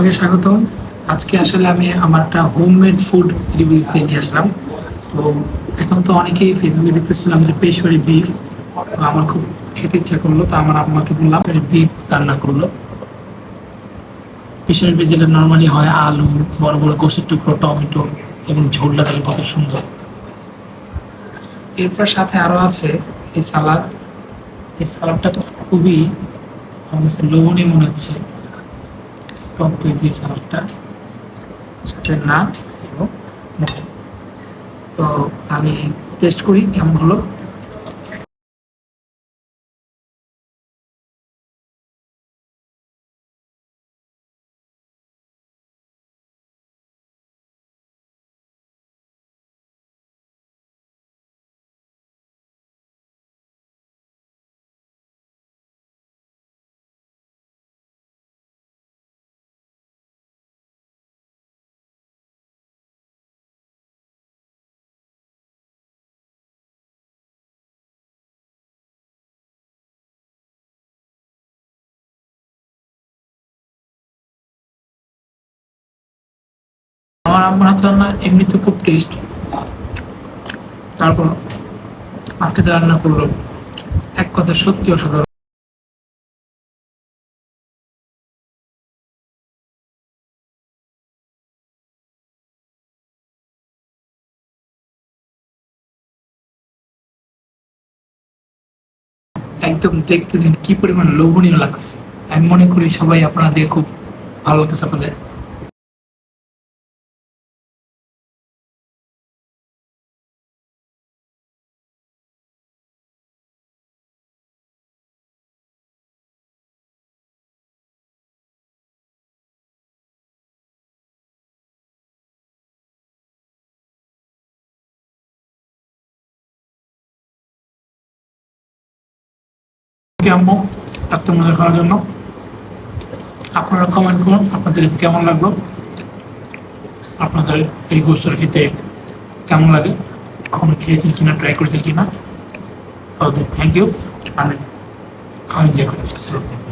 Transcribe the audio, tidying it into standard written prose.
সবাইকে স্বাগতম। আজকে আসলে আমি আমার একটা হোমমেড ফুড রিভিউ দিতে নিয়ে আসলাম। তো এখন তো অনেকেই ফেসবুকে দেখতেছিলাম যে পেশওয়ারি বিফ, তো আমার খুব খেতে ইচ্ছা করলো, তো আমার আম্মাকে বললাম বিফ রান্না করলো। পেশওয়ারি বিফ যেটা নর্মালি হয় আলু, বড় বড় গোশের টুকরো, টমেটো এবং ঝোলটা দেখে কত সুন্দর। এরপর সাথে আরও আছে এই সালাদ। এই সালাদটা তো খুবই আমার কাছে লোভনীয় মনে হচ্ছে। টক দই দিয়ে সালাদটা, সাথে নান এবং মটর। তো আমি টেস্ট করি কেমন হলো। আমার আম্মার হাতে রান্না এমনিতে খুব টেস্ট, তারপর আজকে যে রান্না করলো এক কথা সত্যি অসাধারণ। একদম দেখতে দিন কি পরিমাণ লোভনীয় লাগছে। আমি মনে করি সবাই আপনারা দেখে খুব ভালো লাগতেছে আপনাদের। ওকে আম্মু, এত মজা খাওয়ার জন্য। আপনারা কমেন্ট করুন আপনাদের কেমন লাগলো, আপনাদের এই গোস্তটা খেতে কেমন লাগে, কখনো খেয়েছেন কিনা, ট্রাই করেছেন কিনা। Thank you. আমি খাওয়া এনজয় করি। আসসালামু আলাইকুম।